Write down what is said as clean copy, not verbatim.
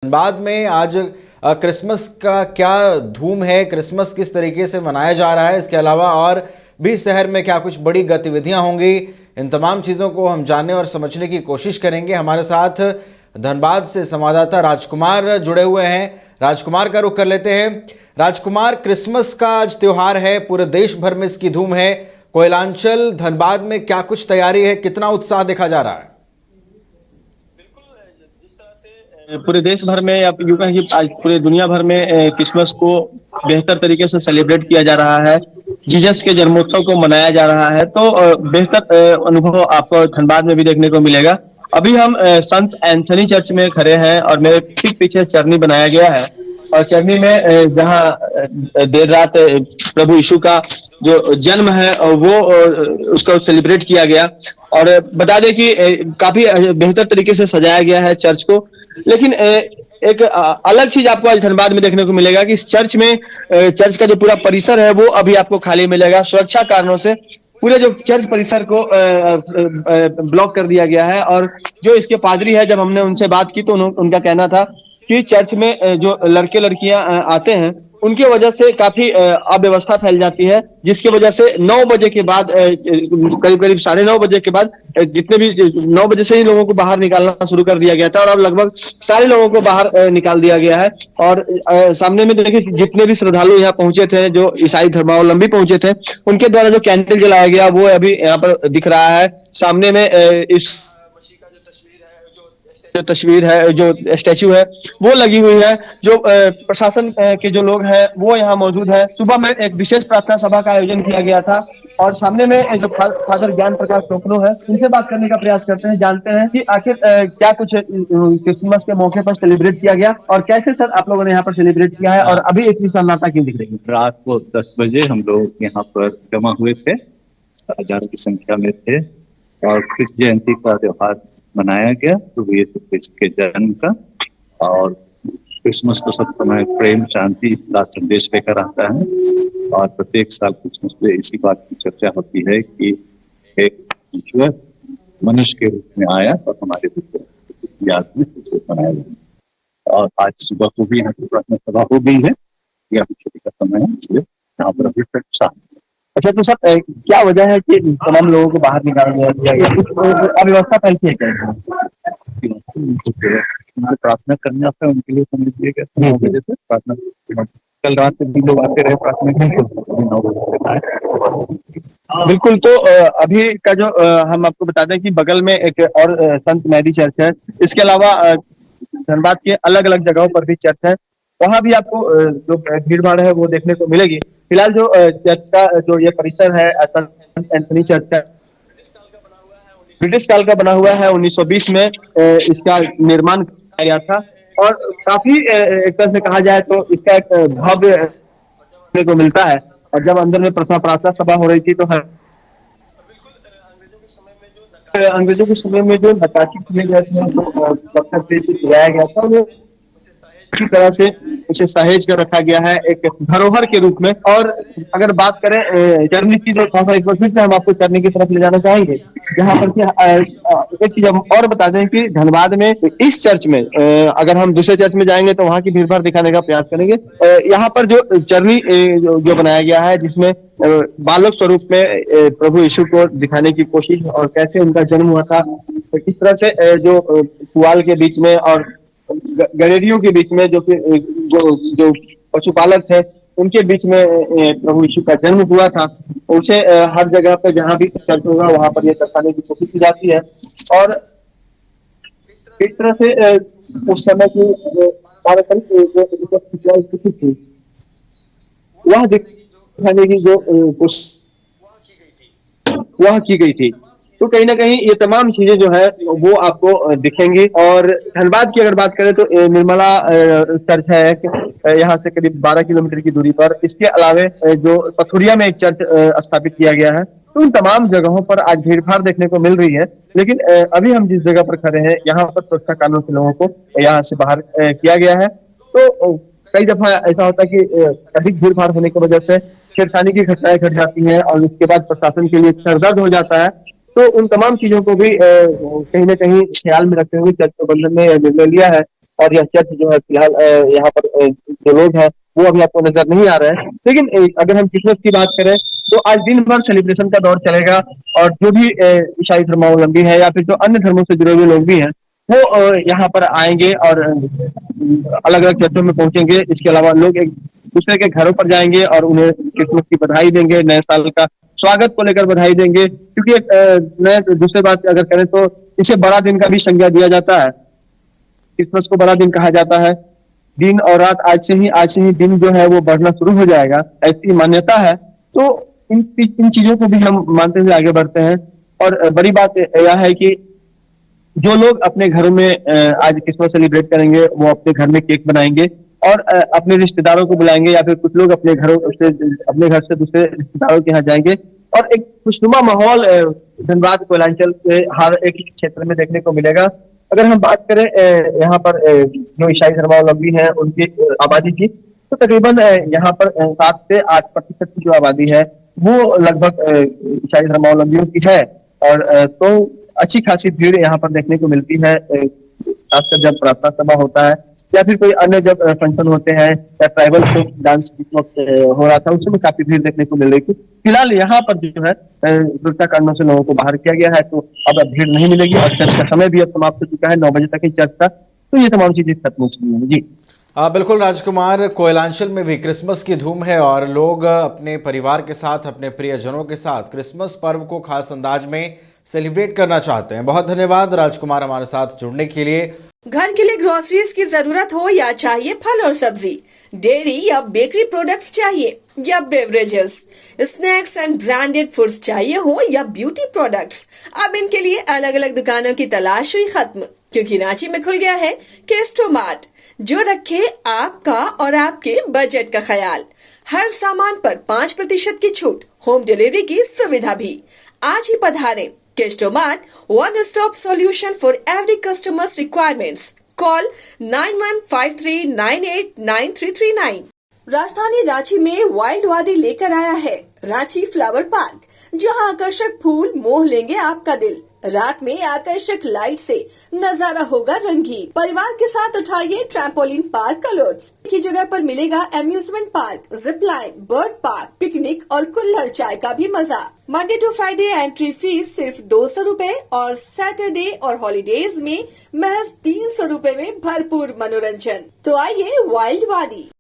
बाद में आज क्रिसमस का क्या धूम है, क्रिसमस किस तरीके से मनाया जा रहा है, इसके अलावा और भी शहर में क्या कुछ बड़ी गतिविधियां होंगी, इन तमाम चीज़ों को हम जानने और समझने की कोशिश करेंगे। हमारे साथ धनबाद से संवाददाता राजकुमार जुड़े हुए हैं। राजकुमार का रुख कर लेते हैं। राजकुमार, क्रिसमस का आज त्योहार है, पूरे देश भर में इसकी धूम है। कोयलांचल धनबाद में क्या कुछ तैयारी है, कितना उत्साह देखा जा रहा है? पूरे देश भर में या यूं कहें कि आज पूरे दुनिया भर में क्रिसमस को बेहतर तरीके से सेलिब्रेट किया जा रहा है। जीसस के जन्मोत्सव को मनाया जा रहा है, तो बेहतर अनुभव आपको धनबाद में भी देखने को मिलेगा। अभी हम संत एंथनी चर्च में खड़े हैं और मेरे ठीक पीछे चरनी बनाया गया है और चरनी में जहाँ देर रात प्रभु यीशु का जो जन्म है वो उसको सेलिब्रेट किया गया। और बता दें कि काफी बेहतर तरीके से सजाया गया है चर्च को। लेकिन एक अलग चीज आपको आज धनबाद में देखने को मिलेगा कि इस चर्च में चर्च का जो पूरा परिसर है वो अभी आपको खाली मिलेगा। सुरक्षा कारणों से पूरे जो चर्च परिसर को ब्लॉक कर दिया गया है। और जो इसके पादरी है, जब हमने उनसे बात की तो उनका कहना था कि चर्च में जो लड़के लड़कियां आते हैं उनकी वजह से काफी अव्यवस्था फैल जाती है, जिसकी वजह से 9 बजे के बाद करीब करीब 9:30 बजे के बाद जितने भी 9 बजे से ही लोगों को बाहर निकालना शुरू कर दिया गया था और अब लगभग सारे लोगों को बाहर निकाल दिया गया है। और सामने में देखिए जितने भी श्रद्धालु यहाँ पहुंचे थे, जो ईसाई धर्मावलंबी पहुंचे थे, उनके द्वारा जो कैंडल जलाया गया वो अभी यहाँ पर दिख रहा है। सामने में इस जो तस्वीर है, जो स्टैचू है वो लगी हुई है। जो प्रशासन के जो लोग हैं वो यहाँ मौजूद है। सुबह में एक विशेष प्रार्थना सभा का आयोजन किया गया था और सामने में जो फादर ज्ञान प्रकाश टोकनो है उनसे बात करने का प्रयास करते हैं, जानते हैं कि आखिर क्या कुछ क्रिसमस के मौके पर सेलिब्रेट किया गया और कैसे सर आप लोगों ने यहाँ पर सेलिब्रेट किया है और अभी इतनी सन्नाटा क्यों दिख रही है? रात को 10 बजे हम लोग यहाँ पर जमा हुए थे, हजारों की संख्या में थे और कृष्ण जयंती का त्योहार मनाया गया, तो ये कृष्ण के जन्म का। और क्रिसमस तो सब समय प्रेम शांति का संदेश लेकर आता है और प्रत्येक साल क्रिसमस पे इसी बात की चर्चा होती है कि एक ईश्वर मनुष्य के रूप में आया और हमारे रूप में याद में मनाया गया। और आज सुबह को भी यहाँ पर प्रार्थना सभा हो गई है, यह छुट्टी का समय है, इसलिए यहाँ पर अभी तक शांत। अच्छा, तो सर क्या वजह है कि तमाम लोगों को बाहर निकाला गया या कुछ अव्यवस्था फैलती है क्या? प्रार्थना करने आता है उनके लिए समझ लीजिएगा 9 बजे से प्रार्थना। कल रात से भी लोग आते रहे प्रार्थना करने, 9 बजे। बिल्कुल, तो अभी का जो हम आपको बता दें कि बगल में एक और संत मैरी चर्च है। इसके अलावा धनबाद के अलग अलग जगहों पर भी चर्च है, वहां भी आपको जो भीड़ भाड़ है वो देखने को मिलेगी। फिलहाल जो चर्च का जो ये परिसर है संत एंथनी चर्च का ब्रिटिश काल का बना हुआ है। 1920 में इसका निर्माण किया गया था और काफी एक तरह से कहा जाए तो इसका एक भव्य देखने को मिलता है। और जब अंदर में प्रार्थना सभा हो रही थी तो अंग्रेजों के समय में जो नक्काशी किए गए थे पत्थर से सजाया गया था, वो इसी तरह से उसे सहेज कर रखा गया है एक धरोहर के रूप में। और अगर बात करें चरनी की, जो थोड़ा सा एक बार फिर से हम आपको चरनी की तरफ ले जाना चाहेंगे, जहाँ पर एक चीज हम और बता दें कि धनबाद में इस चर्च में अगर हम दूसरे चर्च में जाएंगे तो वहाँ की भीड़ भाड़ दिखाने का प्रयास करेंगे। यहाँ पर जो चरनी जो बनाया गया है, जिसमें बालक स्वरूप में प्रभु यीशु को दिखाने की कोशिश और कैसे उनका जन्म हुआ था, किस तरह से जो पुआल के बीच में और गलेरियों के बीच में जो जो पशुपालक थे उनके बीच में प्रभु यीशु का जन्म हुआ था, उसे हर जगह पे जहां भी चर्च होगा वहां पर ये दर्शाने की कोशिश की जाती है। और इस तरह से उस समय की स्थिति थी वह दिखाने की जो कोशिश वह की गई थी, तो कहीं ना कहीं ये तमाम चीजें जो है वो आपको दिखेंगी। और धनबाद की अगर बात करें तो निर्मला चर्च है यहाँ से करीब 12 किलोमीटर की दूरी पर। इसके अलावे जो पथुरिया में एक चर्च स्थापित किया गया है। तो उन तमाम जगहों पर आज भीड़ भाड़ देखने को मिल रही है। लेकिन अभी हम जिस जगह पर खड़े हैं यहाँ पर सुरक्षा कानून से लोगों को यहाँ से बाहर किया गया है। तो कई दफा ऐसा होता है कि अधिक भीड़ भाड़ होने की वजह से छेड़खानी की घटनाएं घट जाती हैं और उसके बाद प्रशासन के लिए सरदर्द हो जाता है। तो उन तमाम चीजों को भी कहीं ना कहीं ख्याल में रखते हुए चर्च प्रबंधन ने निर्णय लिया है और यह चर्च जो है फिलहाल यहाँ पर जो लोग हैं वो अभी आपको नजर नहीं आ रहे हैं। लेकिन अगर हम क्रिसमस की बात करें तो आज दिन भर सेलिब्रेशन का दौर चलेगा और जो भी ईसाई धर्मावलंबी है या फिर जो अन्य धर्मों से जुड़े हुए लोग भी हैं वो यहाँ पर आएंगे और अलग अलग चर्चों में पहुंचेंगे। इसके अलावा लोग एक दूसरे के घरों पर जाएंगे और उन्हें क्रिसमस की बधाई देंगे, नए साल का स्वागत को लेकर बधाई देंगे। क्योंकि नए दूसरी बात अगर करें तो इसे बड़ा दिन का भी संज्ञा दिया जाता है। क्रिसमस को बड़ा दिन कहा जाता है। दिन और रात आज से ही दिन जो है वो बढ़ना शुरू हो जाएगा, ऐसी मान्यता है। तो इन चीजों को भी हम मानते हुए आगे बढ़ते हैं। और बड़ी बात यह है कि जो लोग अपने घरों में आज क्रिसमस सेलिब्रेट करेंगे वो अपने घर में केक बनाएंगे और अपने रिश्तेदारों को बुलाएंगे या फिर कुछ लोग अपने घर से दूसरे रिश्तेदारों के यहाँ जाएंगे और एक खुशनुमा माहौल धनबाद कोयलांचल के हर एक क्षेत्र में देखने को मिलेगा। अगर हम बात करें यहाँ पर जो ईसाई धर्मावलंबी हैं उनकी आबादी की तो तकरीबन यहाँ पर 7 से 8% की जो आबादी है वो लगभग ईसाई धर्मावलंबियों की है। और तो अच्छी खासी भीड़ यहाँ पर देखने को मिलती है, खासकर जब प्रार्थना सभा होता है या फिर कोई अन्य जब फंक्शन होते हैं या ट्राइबल फोक डांस हो रहा था उसमें काफी भीड़ देखने को मिल रही थी। फिलहाल यहाँ पर जो है सुरक्षा कारणों से लोगों को बाहर किया गया है तो अब भीड़ नहीं मिलेगी और चर्च का समय भी अब समाप्त हो चुका है, 9 बजे तक ही चर्च था। तो ये तमाम चीजें खत्म हो चुकी हैं। जी बिल्कुल राजकुमार, कोयलांचल में भी क्रिसमस की धूम है और लोग अपने परिवार के साथ, अपने प्रियजनों के साथ क्रिसमस पर्व को खास अंदाज में सेलिब्रेट करना चाहते हैं। बहुत धन्यवाद राजकुमार हमारे साथ जुड़ने के लिए। घर के लिए ग्रोसरीज की जरूरत हो या चाहिए फल और सब्जी, डेयरी या बेकरी प्रोडक्ट्स चाहिए या beverages, snacks and branded foods चाहिए हो या ब्यूटी प्रोडक्ट्स, अब इनके लिए अलग अलग दुकानों की तलाश हुई खत्म, क्योंकि रांची में खुल गया है केस्टो मार्ट, जो रखे आपका और आपके बजट का ख्याल। हर सामान पर 5% की छूट, होम डिलीवरी की सुविधा भी। आज ही पधारें। Kesto mart, one stop solution for every customer's requirements. Call 9153989339। राजधानी रांची में वाइल्ड वादी लेकर आया है रांची फ्लावर पार्क, जहां आकर्षक फूल मोह लेंगे आपका दिल। रात में आकर्षक लाइट से नजारा होगा रंगीन। परिवार के साथ उठाइए ट्रैम्पोलिन पार्क का लुत्फ। की जगह पर मिलेगा amusement park, zip line, bird park, picnic और कुल्हड़ चाय का भी मजा। Monday to Friday entry fees सिर्फ 200 रूपए और सैटरडे और हॉलीडेज में महज 300 रूपए में भरपूर मनोरंजन। तो आइए वाइल्ड वादी।